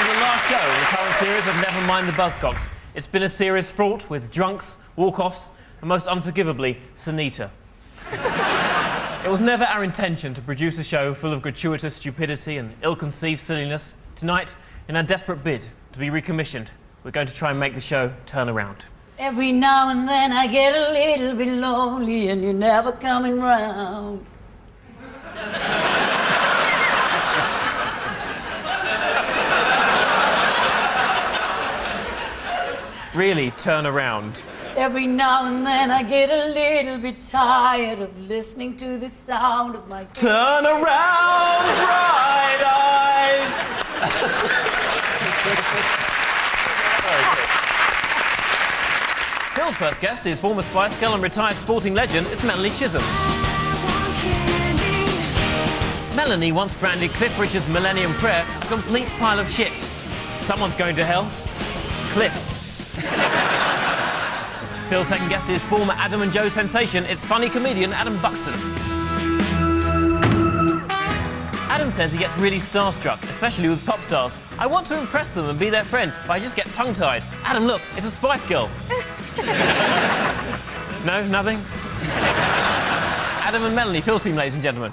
is the last show in the current series of Never Mind the Buzzcocks. It's been a series fraught with drunks, walk-offs, and most unforgivably, Sunita. It was never our intention to produce a show full of gratuitous stupidity and ill-conceived silliness. Tonight, in our desperate bid to be recommissioned, we're going to try and make the show turn around. Every now and then I get a little bit lonely and you're never coming round. Really turn around. Every now and then I get a little bit tired of listening to the sound of my... Turn around, bright eyes! Phil's first guest is former Spice Girl and retired sporting legend, it's Melanie Chisholm. Melanie once branded Cliff Richard's Millennium Prayer a complete pile of shit. Someone's going to hell. Cliff. Phil's second guest is former Adam and Joe sensation, it's funny comedian Adam Buxton. Adam says he gets really starstruck, especially with pop stars. I want to impress them and be their friend, but I just get tongue-tied. Adam, look, it's a Spice Girl. No, nothing? Adam and Melanie, Phil team, ladies and gentlemen.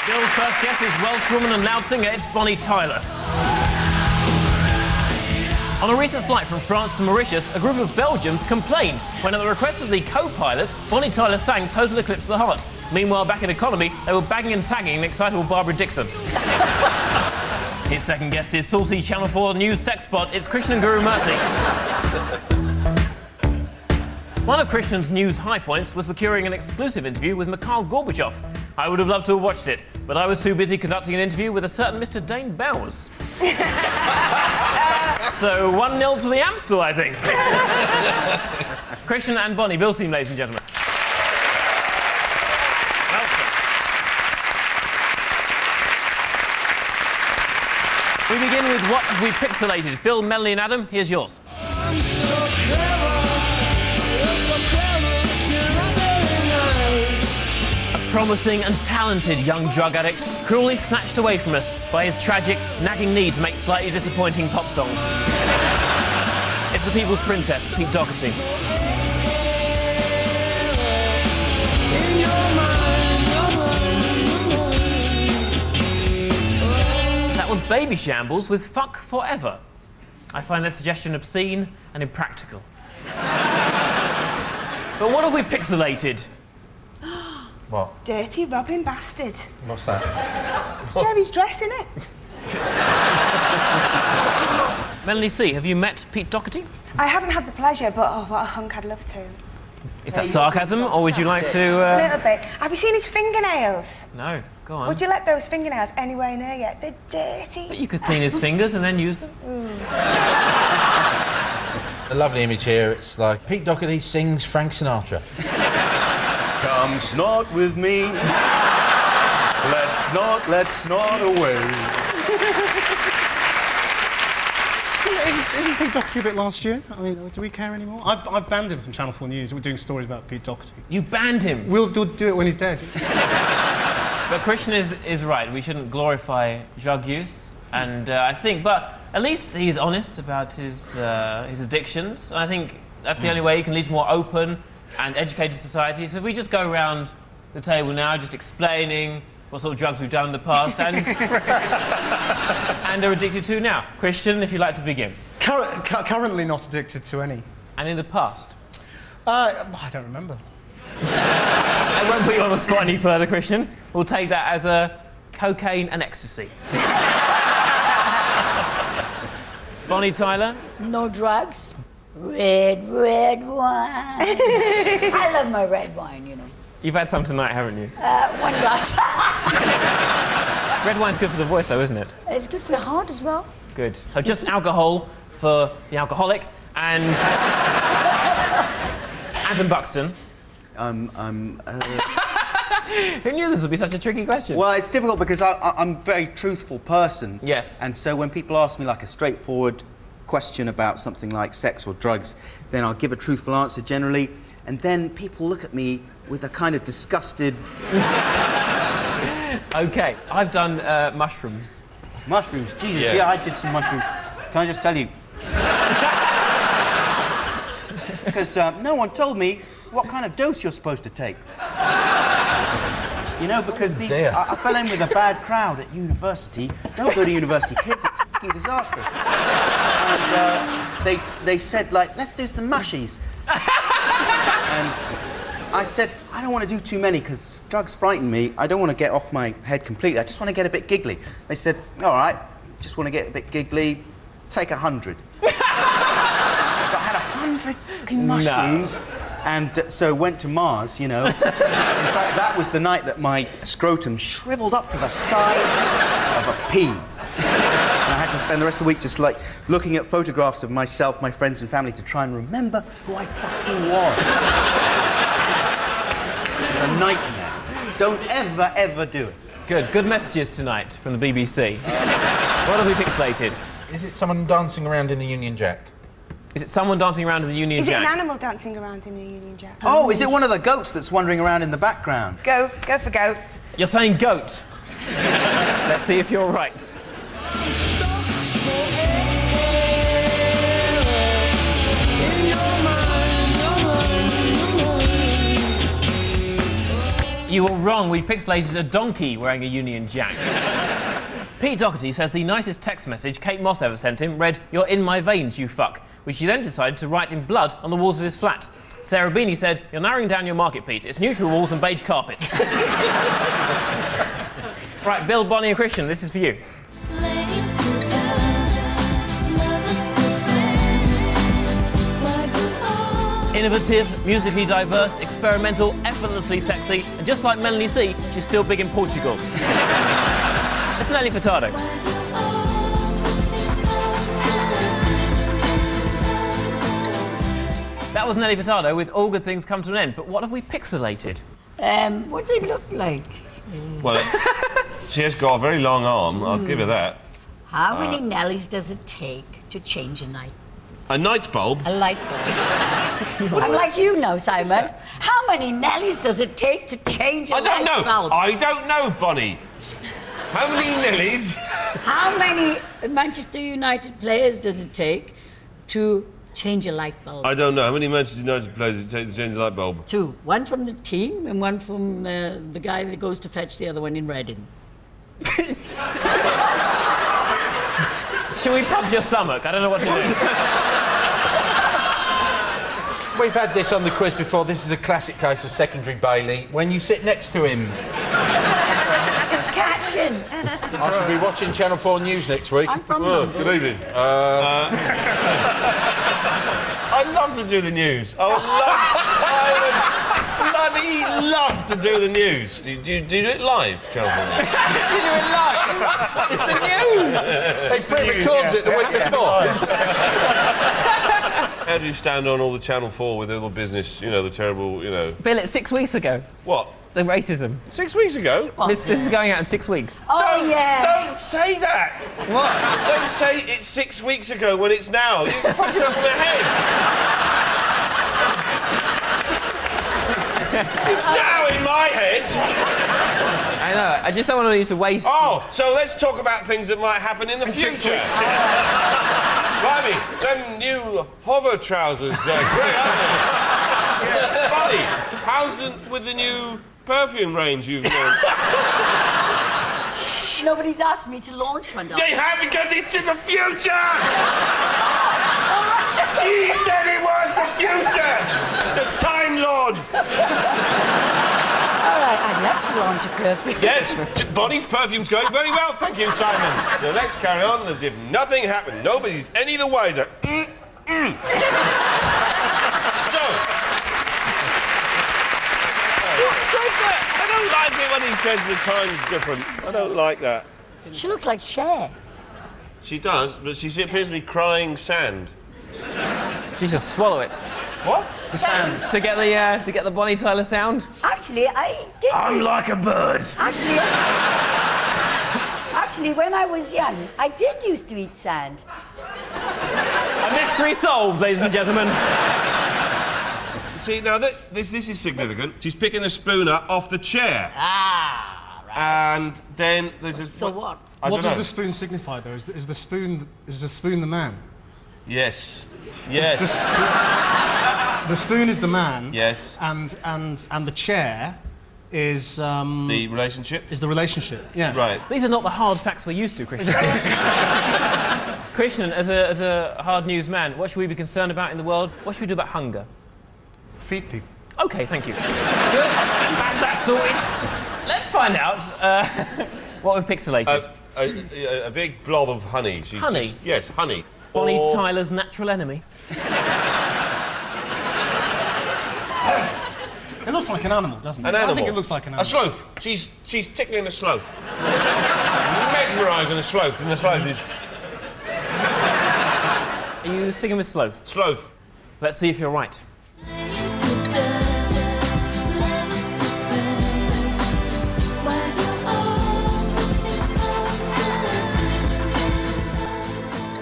Phil's first guest is Welsh woman and loud singer, it's Bonnie Tyler. On a recent flight from France to Mauritius, a group of Belgians complained when, at the request of the co-pilot, Bonnie Tyler sang Total Eclipse of the Heart. Meanwhile, back in economy, they were bagging and tagging the excitable Barbara Dixon. His second guest is saucy Channel 4 news sex spot, it's Krishnan Guru-Murthy. One of Krishnan's news high points was securing an exclusive interview with Mikhail Gorbachev. I would have loved to have watched it, but I was too busy conducting an interview with a certain Mr. Dane Bowers. So 1-0 to the Amstel, I think. Krishnan and Bonnie, Bill team, ladies and gentlemen. Welcome. We begin with what have we pixelated? Phil, Melanie and Adam, here's yours. Promising and talented young drug addict, cruelly snatched away from us by his tragic, nagging need to make slightly disappointing pop songs. It's the People's Princess, Pete Doherty. That was Baby Shambles with Fuck Forever. I find that suggestion obscene and impractical. But what have we pixelated? What? Dirty robbing bastard. What's that? It's Jerry's dress, isn't it? Melanie C., have you met Pete Doherty? I haven't had the pleasure, but oh, what a hunk, I'd love to. Is that sarcasm, or would you like to... A little bit. Have you seen his fingernails? No, go on. Would you let those fingernails anywhere near you? They're dirty. But you could clean his fingers and then use them. A lovely image here, it's like Pete Doherty sings Frank Sinatra. Come snort with me. Let's snort away. Isn't Pete Doherty a bit last year? I mean, do we care anymore? I've banned him from Channel 4 News. We're doing stories about Pete Doherty. You've banned him? We'll do it when he's dead. But Krishnan is right. We shouldn't glorify drug use. And I think... But at least he's honest about his addictions. And I think that's the only way he can lead to more open and educated society. So if we just go around the table now, just explaining what sort of drugs we've done in the past and are addicted to now. Krishnan, if you'd like to begin. Currently not addicted to any. And in the past? I don't remember. I won't put you on the spot any further, Krishnan. We'll take that as a cocaine and ecstasy. Bonnie Tyler? No drugs. Red wine. I love my red wine, you know. You've had some tonight, haven't you? One glass. Red wine's good for the voice, though, isn't it? It's good for your heart as well. Good. So just alcohol for the alcoholic and... Adam Buxton. Who knew this would be such a tricky question? Well, it's difficult because I'm a very truthful person. Yes. And so when people ask me like a straightforward question about something like sex or drugs, then I'll give a truthful answer generally, and then people look at me with a kind of disgusted OK, I've done mushrooms. Mushrooms, Jesus, Yeah. yeah, I did some mushrooms. Can I just tell you? Because no one told me what kind of dose you're supposed to take. You know, because these... dear. I fell in with a bad crowd at university. Don't go to university, kids, it's fucking disastrous. And they said, like, let's do some mushies. And I said, I don't want to do too many because drugs frighten me. I don't want to get off my head completely. I just want to get a bit giggly. They said, all right, just want to get a bit giggly, take 100. So I had 100 fucking mushrooms and so went to Mars, you know. In fact, that was the night that my scrotum shriveled up to the size of a pea. And I had to spend the rest of the week just, like, looking at photographs of myself, my friends and family to try and remember who I fucking was. It was a nightmare. Don't ever do it. Good messages tonight from the BBC. What have we pixelated? Is it someone dancing around in the Union Jack? Is it someone dancing around in the Union Is it Jack? an animal dancing around in the Union Jack? Oh, is it one of the goats that's wandering around in the background? Go for goats. You're saying goat. Let's see if you're right. You were wrong. We pixelated a donkey wearing a Union Jack. Pete Doherty says the nicest text message Kate Moss ever sent him read, "You're in my veins, you fuck," which he then decided to write in blood on the walls of his flat. Sarah Beanie said, "You're narrowing down your market, Pete. It's neutral walls and beige carpets." Right, Bill, Bonnie and Christian, this is for you. Innovative, musically diverse, experimental, effortlessly sexy, and just like Melanie C, she's still big in Portugal. It's Nelly Furtado. That was Nelly Furtado with All Good Things Come to an End, but what have we pixelated? What does it look like? Well, she has got a very long arm, I'll give her that. How many Nellies does it take to change a light? A night bulb? A light bulb. I'm like you now, Simon. How many Nellies does it take to change a I don't light know. bulb? I don't know, Bonnie. How many Nellies? How many Manchester United players does it take to change a light bulb? I don't know. How many Manchester United players does it take to change a light bulb? 2. One from the team and one from the guy that goes to fetch the other one in Reading. Shall we pump your stomach? I don't know what to do. We've had this on the quiz before. This is a classic case of secondary Bailey. When you sit next to him, It's catching. I should be watching Channel 4 News next week. I'm from Oh, London. good evening. I'd love to do the news. I would bloody love to do the news. Do you do it live, Channel 4? You do it live. It's the news. They pre-records it the week before. How do you stand on all the Channel 4 with all the business, you know, the terrible, you know... Bill, it's 6 weeks ago. What? The racism. 6 weeks ago? This is going out in 6 weeks. Oh, yeah. Don't say that! What? Don't say it's 6 weeks ago when it's now. You're fucking up my head. It's now in my head. I know. I just don't want you to waste... Oh, so let's talk about things that might happen in the future. Blimey, them new hover trousers, great, aren't they? Yeah. Buddy, how's with the new perfume range you've launched? Nobody's asked me to launch one, They have, because it's in the future! He said it was the future! The Time Lord! All right, I'd love to launch a perfume. Yes, Bonnie's perfume's going very well, thank you, Simon. So let's carry on as if nothing happened. Nobody's any the wiser. So... I don't like it when he says the time's different. I don't like that. She looks like Cher. She does, but she appears to be crying sand. She should swallow it. What? To get the Bonnie Tyler sound. Actually, I did. I'm like a bird. Actually, when I was young, I did used to eat sand. A mystery solved, ladies and gentlemen. See, now this is significant. She's picking the spoon up off the chair. Ah, And then there's a... So what? I What don't does know. the spoon signify, though? Is the spoon the man? Yes. Yes. The spoon is the man. Yes. And the chair is The relationship? is the relationship. Yeah. Right. These are not the hard facts we're used to, Christian. Christian, as a hard news man, what should we be concerned about in the world? What should we do about hunger? Feed people. OK, thank you. Good. That's that sorted. Let's find out what we've pixelated. A big blob of honey. She's Honey? just- yes, honey. Bonnie Or- Tyler's natural enemy. It looks like an animal, doesn't it? An animal. I think it looks like an animal. A sloth. She's tickling a sloth. Mesmerising a sloth, and the sloth is Are you sticking with sloth? sloth. Let's see if you're right.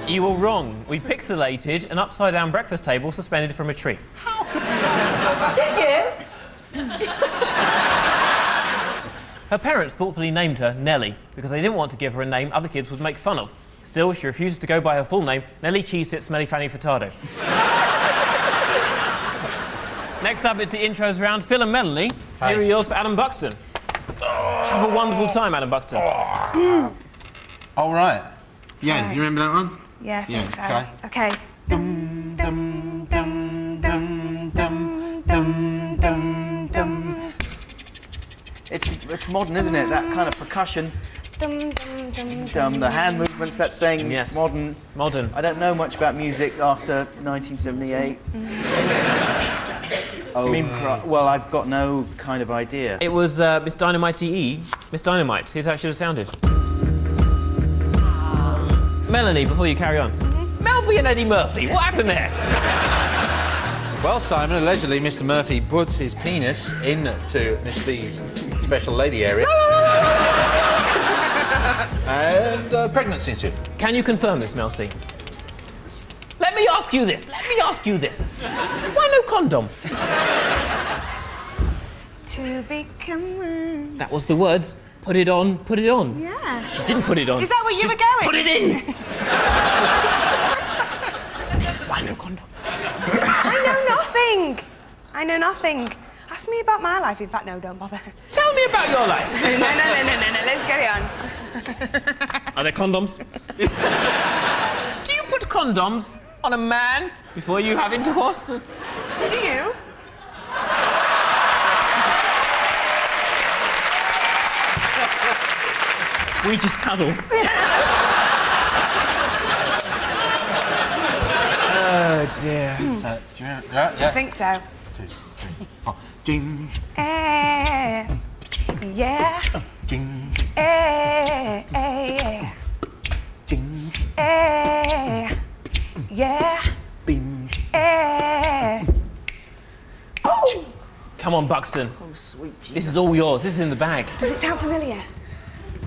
You were wrong. We pixelated an upside-down breakfast table suspended from a tree. Did you? Her parents thoughtfully named her Nellie because they didn't want to give her a name other kids would make fun of. Still, she refused to go by her full name, Nellie Cheese-It Smelly Fanny Furtado. Next up, it's the intros round. Phil and Melanie, here are yours for Adam Buxton. Have a wonderful time, Adam Buxton. All right. Yeah, do you remember that one? Yeah, I think so. okay. Okay. Dum, dum, dum, dum, dum, dum, dum, dum. It's modern, isn't it? That kind of percussion. Dum, dum, dum, dum. The hand movements, that's saying Yes. modern. Modern. I don't know much about music after 1978. Oh, well, I've got no kind of idea. It was Miss Dynamite E. Miss Dynamite. Here's how it should have sounded. Melanie, before you carry on. Mel B and Eddie Murphy, what happened there? Well, Simon, allegedly Mr. Murphy put his penis into Miss B's special lady area. And pregnancy ensued. Can you confirm this, Mel C? Let me ask you this. Why no condom? To become one. That was the words. Put it on, put it on. Yeah. She didn't put it on. Is that where you She's were going? Put it in! Why no condom? I know nothing. Ask me about my life. In fact, no, don't bother. Tell me about your life. No. Let's get it on. Are there condoms? Do you put condoms on a man before you have intercourse? Do you? We just cuddle. Oh dear. So, do you remember? Yeah. I think so. 2, 3, 4. Jing, Yeah. jing, Yeah. Ding, Yeah. bing. Oh! Come on, Buxton. Oh, sweet Jesus. This is all yours. This is in the bag. Does it sound familiar?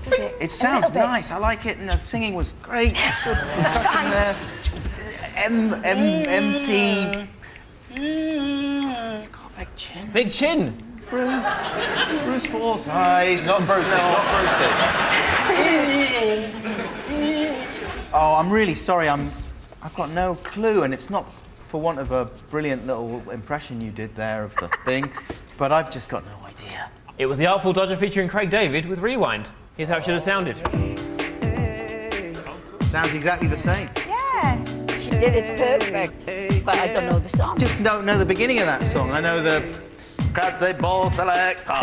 Does it? It sounds little bit. nice. I like it, and the singing was great. Good percussion there. MC. He's got a big chin. Big chin. Bruce Forsyth. Not Brucey, not Brucey. Oh, I'm really sorry. I've got no clue, and it's not for want of a brilliant little impression you did there of the thing, but I've just got no idea. It was the Artful Dodger featuring Craig David with Rewind. Here's how it should have sounded. Sounds exactly the same. Yeah. She did it perfect, but I don't know the song. Just don't know the beginning of that song. I know the crowd say ball selector.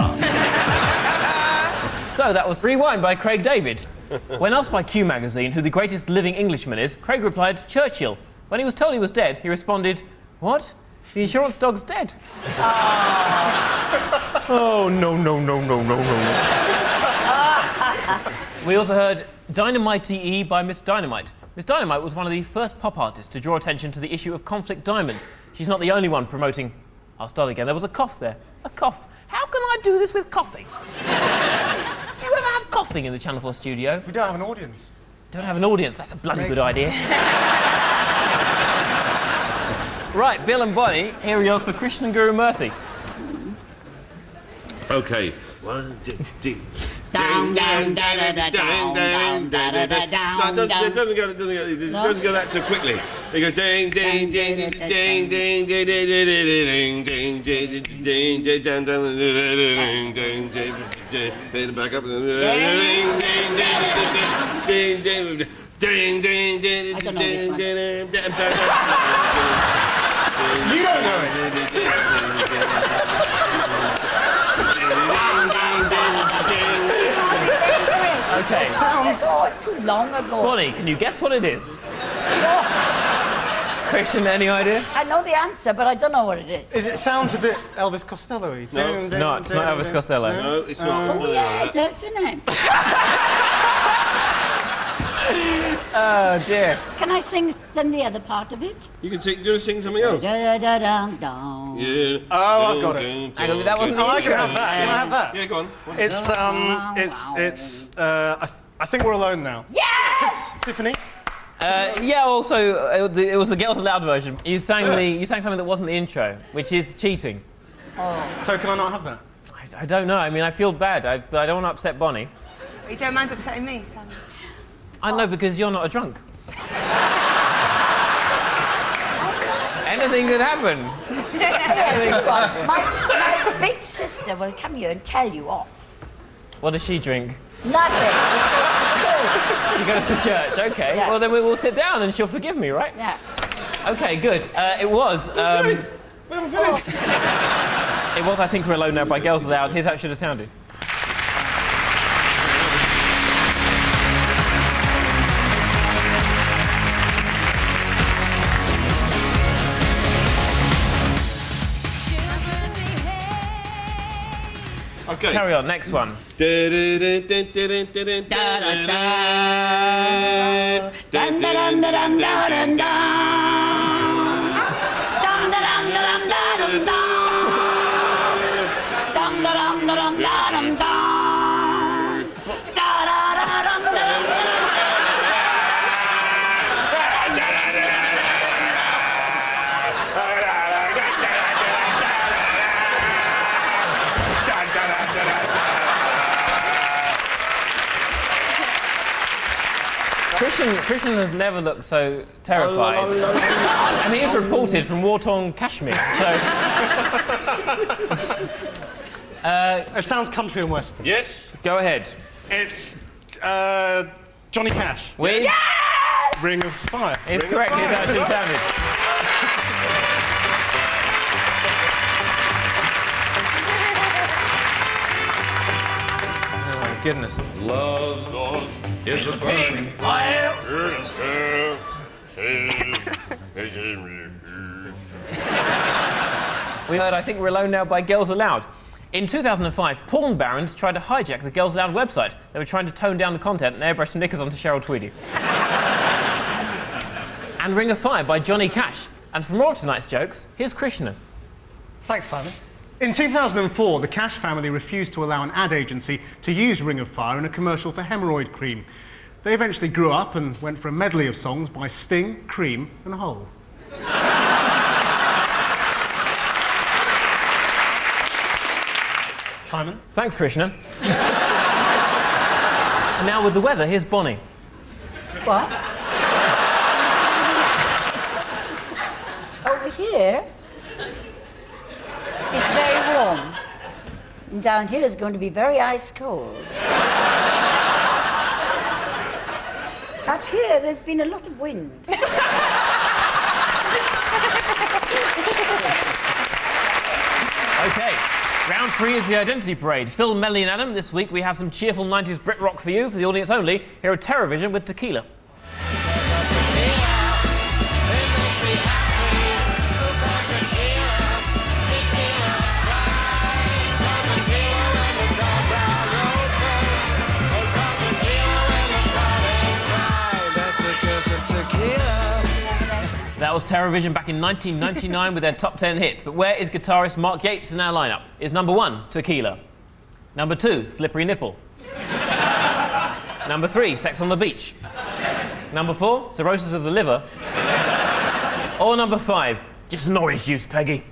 So that was Rewind by Craig David. When asked by Q Magazine who the greatest living Englishman is, Craig replied, Churchill. When he was told he was dead, he responded, what? The insurance dog's dead. Oh, no. We also heard Dynamite E by Miss Dynamite. Miss Dynamite was one of the first pop artists to draw attention to the issue of conflict diamonds. She's not the only one promoting... I'll start again. There was a cough there. A cough. How can I do this with coughing? Do you ever have coughing in the Channel 4 studio? We don't have an audience. Don't have an audience. That's a bloody good idea. Right, Bill and Bonnie, here are yours for Christian and Guru Murthy. Okay. 1, 2, 3. Down, down, da da da down, down, da da da down, No, down. it doesn't go that too quickly. It goes ding, ding, ding, ding, ding, ding, ding, ding, ding, ding, ding, ding, ding, down, down, ding, ding, ding, ding, back up, ding, ding, ding, ding, ding. Ding, ding, ding, I don't know ding, this ding, one. ding, back up. You don't know it. Okay. Sounds. Oh, it's too long ago. Bonnie, can you guess what it is? Christian, any idea? I know the answer, but I don't know what it is. It sounds a bit Elvis Costello-y. No, It's not Elvis Costello. No, it's not. It's not Oh, yeah, like it that. does, doesn't it? Oh dear. Can I sing then the other part of it? You can sing. Do you want to sing something else? Da da da dum dum. Yeah. Oh, I've got it. Hang on, that wasn't the Oh, I intro. can have that. Can I have that? Yeah, go on. I think we're alone now. Yes! Tiffany? Yeah. Also, it was the Girls Aloud version. You sang something that wasn't the intro, which is cheating. So can I not have that? I don't know. I mean, I feel bad, but I don't want to upset Bonnie. You don't mind upsetting me, Sam? I know because you're not a drunk. Anything could happen. Yeah, tell you what, my big sister will come here and tell you off. What does she drink? Nothing. She goes to church. Okay. Yes. Well, then we will sit down and she'll forgive me, right? Yeah. Okay. Good. It was. We haven't finished. It was. I think we're alone now by Girls Aloud. Here's how it should have sounded. Okay. Carry on. Next one. Dun dun dun dun dun dun dun. Dun dun dun dun dun dun dun. Dun dun dun dun dun dun dun. Da da da dum dum dum. Christian has never looked so terrified. And he is reported from war-torn Kashmir, so... It sounds country and western. Yes. Go ahead. It's Johnny Cash. With... Ring of Fire. It's correct, here's how it should have sounded. Oh my goodness. Love is a burning Fire. We heard I Think We're Alone Now by Girls Aloud. In 2005, porn barons tried to hijack the Girls Aloud website. They were trying to tone down the content and airbrush some knickers onto Cheryl Tweedy. And Ring of Fire by Johnny Cash. And for more of tonight's jokes, here's Krishna. Thanks, Simon. In 2004, the Cash family refused to allow an ad agency to use Ring of Fire in a commercial for hemorrhoid cream. They eventually grew up and went for a medley of songs by Sting, Cream and Hole. Simon? Thanks, Krishna. Now with the weather, here's Bonnie. What? Over here, it's very warm. And down here is going to be very ice cold. Up here, there's been a lot of wind. Okay, round 3 is the Identity Parade. Phil, Melanie and Adam, this week we have some cheerful 90s Brit rock for you, for the audience only. Here are TerrorVision with Tequila. That was TerrorVision back in 1999 with their top 10 hit. But where is guitarist Mark Yates in our lineup? Is number 1, Tequila. Number 2, Slippery Nipple. Number 3, Sex on the Beach. Number 4, Cirrhosis of the Liver. Or number 5, just an orange juice, Peggy.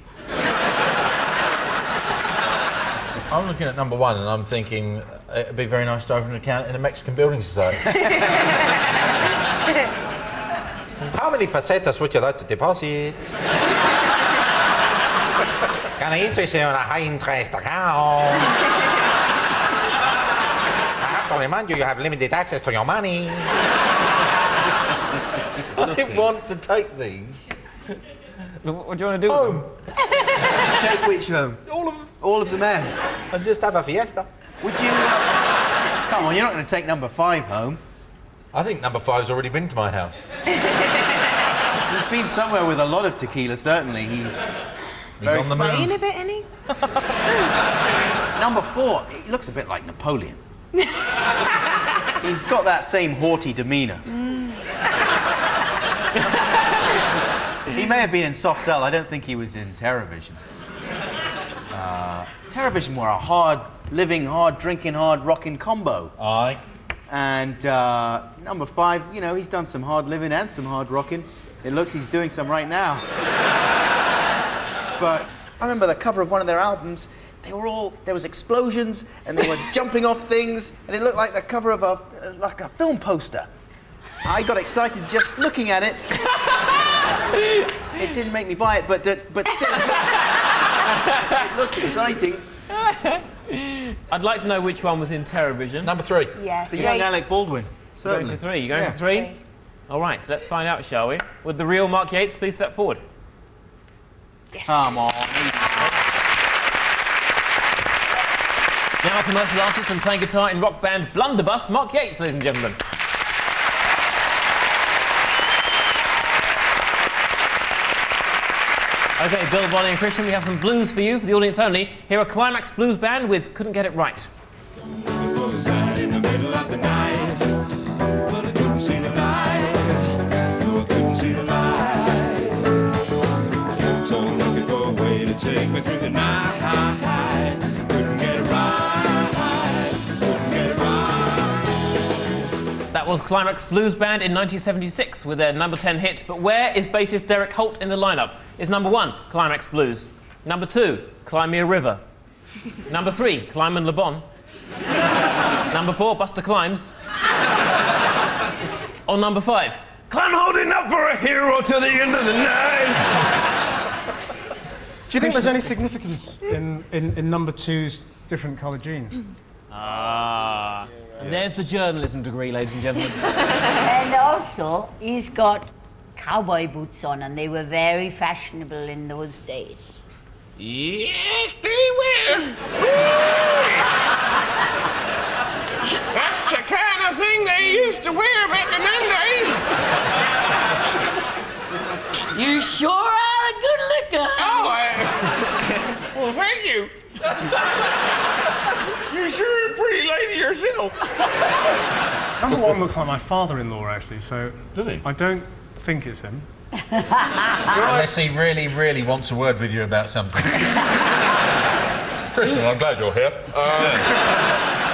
I'm looking at number 1 and I'm thinking it'd be very nice to open an account in a Mexican building society. How many pesetas would you like to deposit? Can I interest you in a high-interest account? I have to remind you, you have limited access to your money. I want to take these. What do you want to do Home. with them? Take which home? All of them. All of the men. And just have a fiesta. Would you... Come on, you're not going to take number 5 home. I think number 5's already been to my house. He's been somewhere with a lot of tequila, certainly. He's He's on the Swaying move. a bit, isn't he? Number 4, he looks a bit like Napoleon. He's got that same haughty demeanour. He may have been in Soft Cell. I don't think he was in Terrorvision. Terrorvision were a hard-living, hard-drinking, hard-rocking combo. Aye. And number 5, you know, he's done some hard living and some hard rocking. It looks he's doing some right now. But I remember the cover of one of their albums. There was explosions and they were jumping off things, and it looked like the cover of a film poster. I got excited just looking at it. It didn't make me buy it, but still, it looked exciting. I'd like to know which one was in Terrorvision. Number 3. Yeah. The young Alec Baldwin. You're going Certainly. for 3. You're going Yeah. for 3? All right, let's find out, shall we? Would the real Mark Yates please step forward? Come on. Now a commercial artist and playing guitar in rock band Blunderbuss, Mark Yates, ladies and gentlemen. OK, Bill, Bonnie and Christian, we have some blues for you, for the audience only. Here are Climax Blues Band with Couldn't Get It Right. Was out in the middle of the night, but I couldn't see the light. No, I couldn't see the light. Kept on looking for a way to take me through the night. Couldn't get it right. Couldn't get it right. That was Climax Blues Band in 1976 with their number 10 hit. But where is bassist Derek Holt in the lineup? Is number 1, Climax Blues. Number 2, Climb Me a River. Number 3, Climb Le Bon. Number 4, Buster Climbs. Or number 5, Climb Holding Up for a Hero to the End of the Night. Do you think there's any significance in number 2's different coloured jeans? Ah. And there's the journalism degree, ladies and gentlemen. And also, he's got cowboy boots on, and they were very fashionable in those days. Yes, they will. That's the kind of thing they used to wear back in them days. You sure are a good looker. Oh, well, thank you. You're sure a pretty lady yourself. Number 1 looks like my father-in-law, actually, so... Does he? I don't think it's him. Unless he really, really wants a word with you about something. Christian, I'm glad you're here.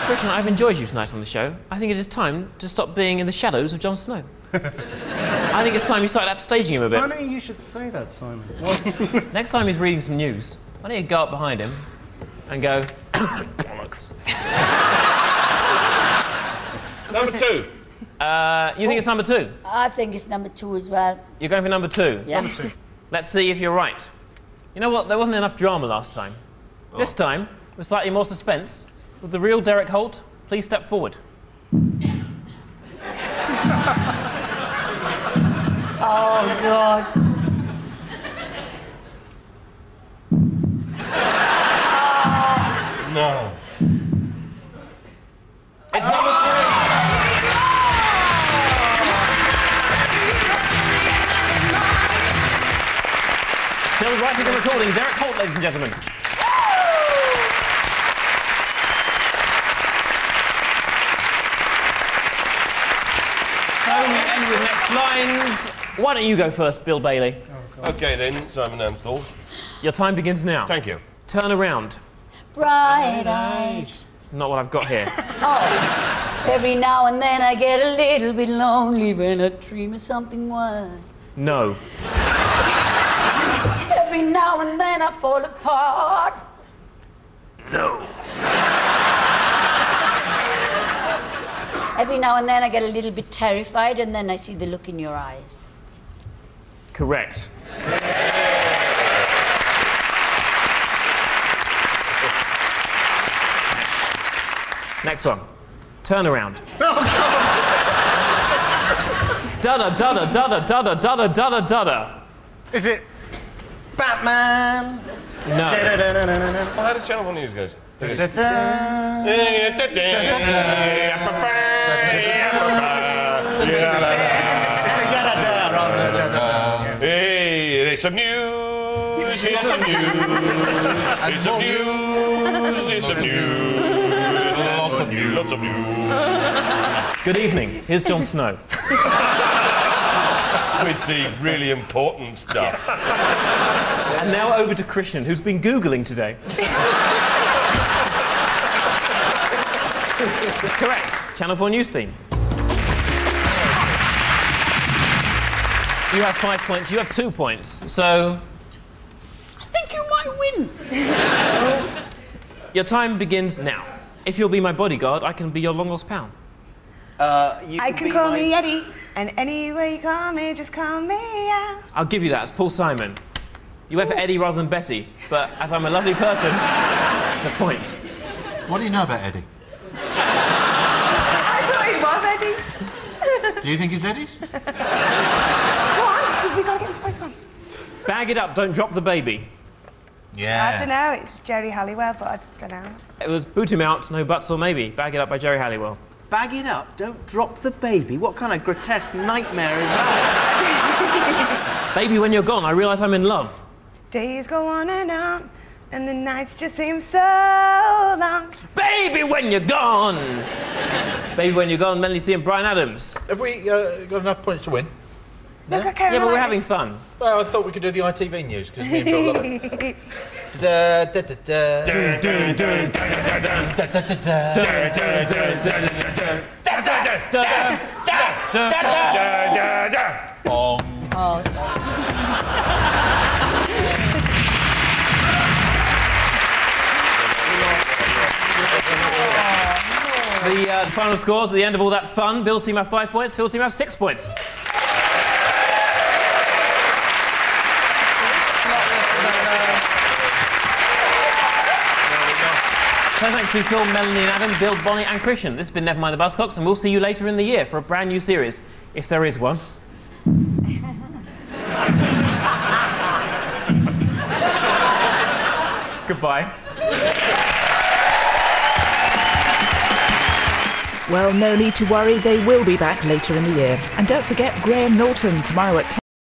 Christian, I've enjoyed you tonight on the show. I think it is time to stop being in the shadows of Jon Snow. I think it's time you started upstaging him a bit. Funny you should say that, Simon. Next time he's reading some news, why don't you go up behind him and go, bollocks. Number 2. You think it's number 2? I think it's number 2 as well. You're going for number 2? Yeah. Number 2. Let's see if you're right. You know what? There wasn't enough drama last time. This time, with slightly more suspense, would the real Derek Holt please step forward? Oh, God. No. It's number 3. Still writing and recording, Derek Holt, ladies and gentlemen. So we end with next lines. Why don't you go first, Bill Bailey? OK, then, Simon Amstell. Your time begins now. Thank you. Turn around. Bright eyes. It's not what I've got here. Oh, every now and then I get a little bit lonely when I dream of something wild. No. Every now and then I fall apart. No. Every now and then I get a little bit terrified, and then I see the look in your eyes. Correct. Next one. Turn around. Dada, dada, dada, dada, dada, dada, dada. Is it Batman? No. How does Channel 4 News goes? Hey, there's some news, here's some news, here's some news, here's some news, lots of news. Good evening. Here's Jon Snow. With the really important stuff. And now over to Christian, who's been Googling today. Correct. Channel 4 News theme. You have 5 points, you have 2 points, so... I think you might win. Your time begins now. If you'll be my bodyguard, I can be your long-lost pal. I can call me Eddie, and any way you call me, just call me out. I'll give you that, it's Paul Simon. You went for Eddie rather than Betty, but as I'm a lovely person, it's a point. What do you know about Eddie? I thought he was Eddie. Do you think he's Eddie's? Go on, we've got to get this point on. Bag it up, don't drop the baby. Yeah. I don't know, it's Jerry Halliwell, but I don't know. It was Boot Him Out, No Buts or Maybe. Bag It Up by Jerry Halliwell. Bag it up, don't drop the baby. What kind of grotesque nightmare is that? Baby, when you're gone, I realise I'm in love. Days go on, and the nights just seem so long. Baby, when you're gone! Baby, when you're gone, Melanie C and Bryan Adams. Have we got enough points to win? Look at Yeah, but we're having fun. Well, I thought we could do the ITV news, because me and Bill love it. Bong. Oh, sorry. The final scores at the end of all that fun. Bill's team have 5 points, Phil's team have 6 points. So thanks to Phil, Melanie and Adam, Bill, Bonnie and Christian. This has been Nevermind the Buzzcocks, and we'll see you later in the year for a brand new series, if there is one. Goodbye. Well, no need to worry, they will be back later in the year. And don't forget Graham Norton tomorrow at 10.